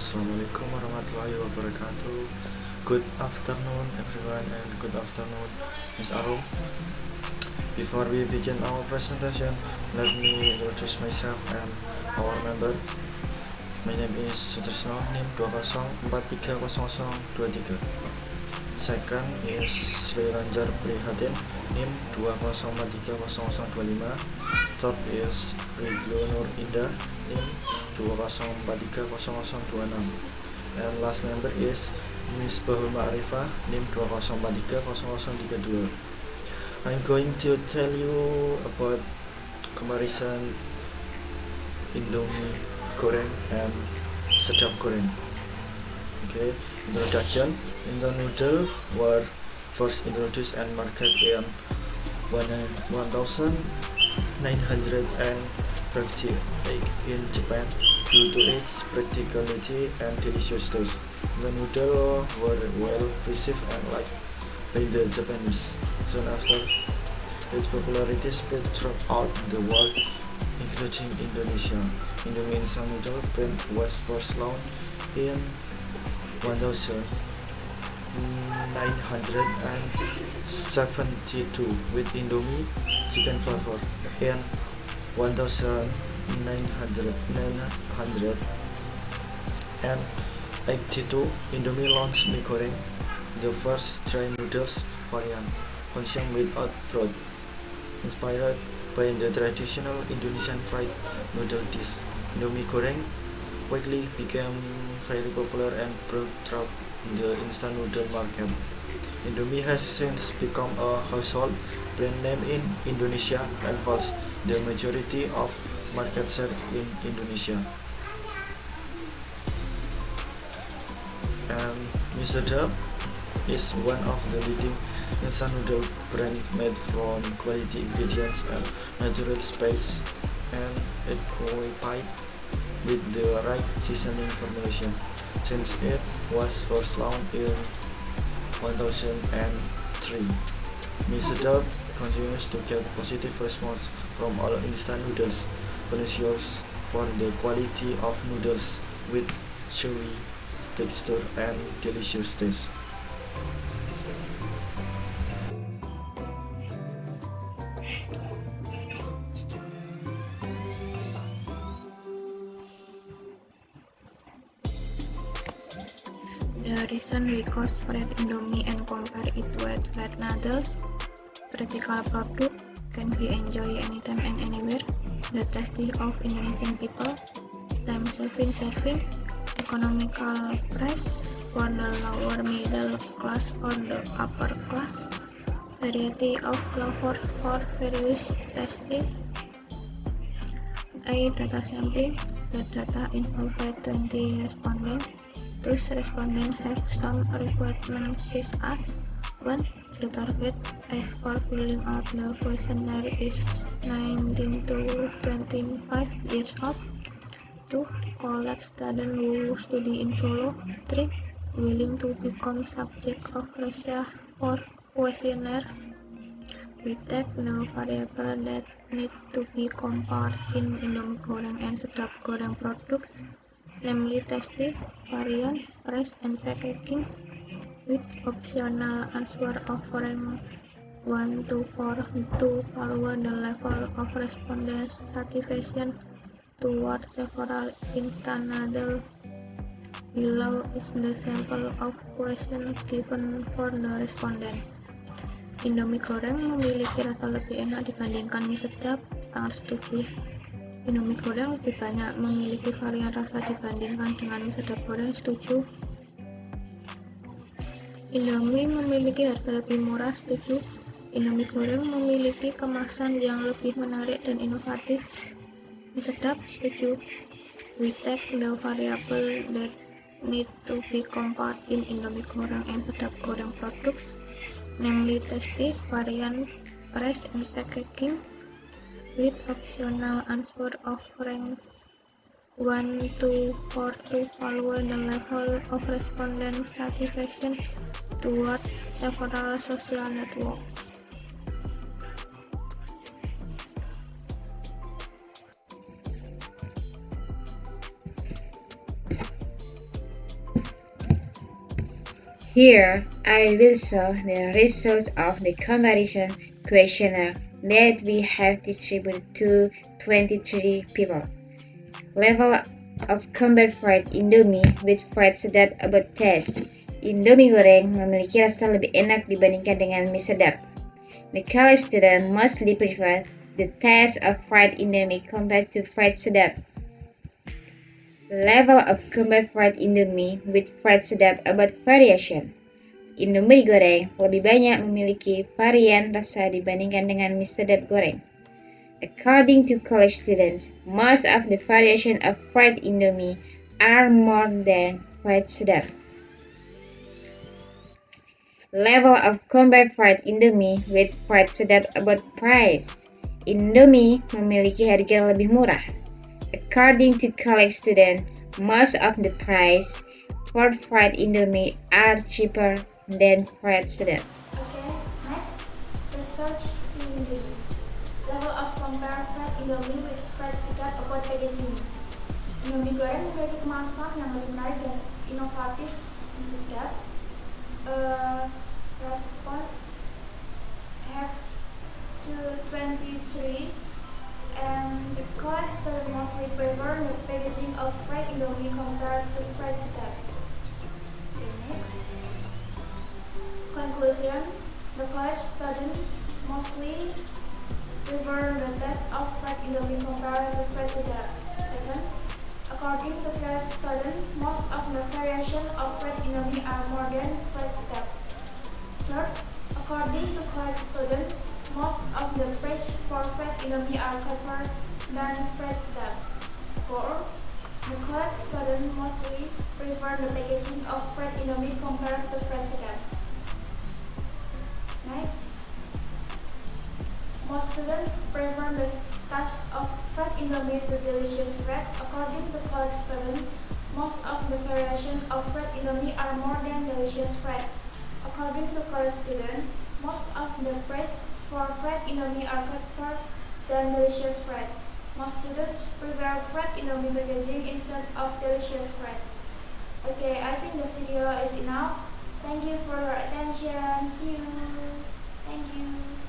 Assalamualaikum warahmatullahi wabarakatuh. Good afternoon everyone, and good afternoon Miss Arum. Before we begin our presentation, let me introduce myself and our member. My name is Sutrisno, NIM 20430023. Second is Sri Ranjar Prihatin, NIM 20430025. Third is Riglo Nur Indah, NIM 20430026. And last member is Miss Bahul Ma'rifah, NIM 20430032. I'm going to tell you about comparison Indomie goreng and sedap goreng. Introduction. Indo noodle were first introduced and marketed in 1958 in Japan due to its practicality and delicious taste. The noodles were well received and liked by the Japanese. Soon after, its popularity spread throughout the world, including Indonesia. Indomie instant noodle brand was first launched in 1972 with Indomie chicken flavor. In 1982, Indomie launched mie goreng, the first dry noodles variant consumed without broth. Inspired by the traditional Indonesian fried noodle dish, Indomie goreng quickly became very popular and broke through the instant noodle market. Indomie has since become a household brand name in Indonesia and holds the majority of market share in Indonesia. And Mie Sedap is one of the leading instant noodle brand made from quality ingredients and natural spices, and equipped with the right seasoning formulation. Since it was first launched in 2003, Mie Sedap continues to get positive response from all instant noodles connoisseurs for the quality of noodles with chewy texture and delicious taste. The reason we cross-breed Indomie and compare it with red noodles: practical product, can be enjoyed anytime and anywhere, the tasty of Indonesian people, time-saving serving, economical price for the lower middle class or the upper class, variety of flavor for various tasty. Data sampling. The data involved 20 respondents. Those respondents have some requirements such as 1. The target age for filling out the questionnaire is 19 to 25 years old. 2. College student who study in Solo. 3. Willing to become subject of research or questionnaire. We take the variable that need to be compared in Indomie goreng and sedap goreng products, namely tasty, variant, price, and packaging, with optional answer offering 1 to 4 to follow the level of respondent satisfaction toward several instant noodles. Below is the sample of questions given for the respondent. Indomie goreng memiliki rasa lebih enak dibandingkan mie sedap. Sangat setuju. Indomie goreng lebih banyak memiliki varian rasa dibandingkan dengan mie sedap goreng. Setuju. Indomie memiliki harga lebih murah. Setuju. Indomie goreng memiliki kemasan yang lebih menarik dan inovatif. Mie sedap. Setuju. We take the variable that need to be compared in Indomie goreng and sedap goreng products, namely tasty, variant, price, and packaging, with optional answer offering 1 to 4 to follow the level of respondent satisfaction toward several social networks. Here, I will show the results of the comparison questionnaire that we have distributed to 23 people. Level of combat fried Indomie with fried sedap about taste. Indomie goreng memiliki rasa lebih enak dibandingkan dengan mie sedap. The college student mostly prefer the taste of fried Indomie compared to fried sedap. Level of combat fried Indomie with fried sedap about variation. Indomie goreng lebih banyak memiliki varian rasa dibandingkan dengan mie sedap goreng. According to college students, most of the variation of fried Indomie are more than fried sedap. Level of combat fried Indomie with fried sedap about price. Indomie memiliki harga yang lebih murah. According to college students, most of the price for fried Indomie are cheaper than fried sedap. Okay, next, research Indomie. Level of compare fried Indomie with fried sedap about packaging. Indomie goreng memiliki kemasan yang lebih menarik dan inovatif di sedap. Response have to 23 and the college student mostly prefer the packaging of fried Indomie compared to fried sedap. Okay, next. Conclusion: the college student mostly prefer the taste of fried Indomie compared to fried sedap. Second, according to college student, most of the variation of fried Indomie are more than fried sedap. Third, according to college student, most of the price for fried Indomie are cheaper than fried sedap. Fourth, the college student mostly prefer the packaging of fried Indomie compared to fried sedap. Next, most students prefer the taste of fried Indomie to delicious fried. According to college student, most of the variation of fried Indomie are more than delicious fried. According to college student, most of the price for fried Indomie are cheaper than delicious fried. Most students prefer fried Indomie packaging instead of delicious fried. Okay, I think the video is enough. Thank you for your attention. See you. Thank you.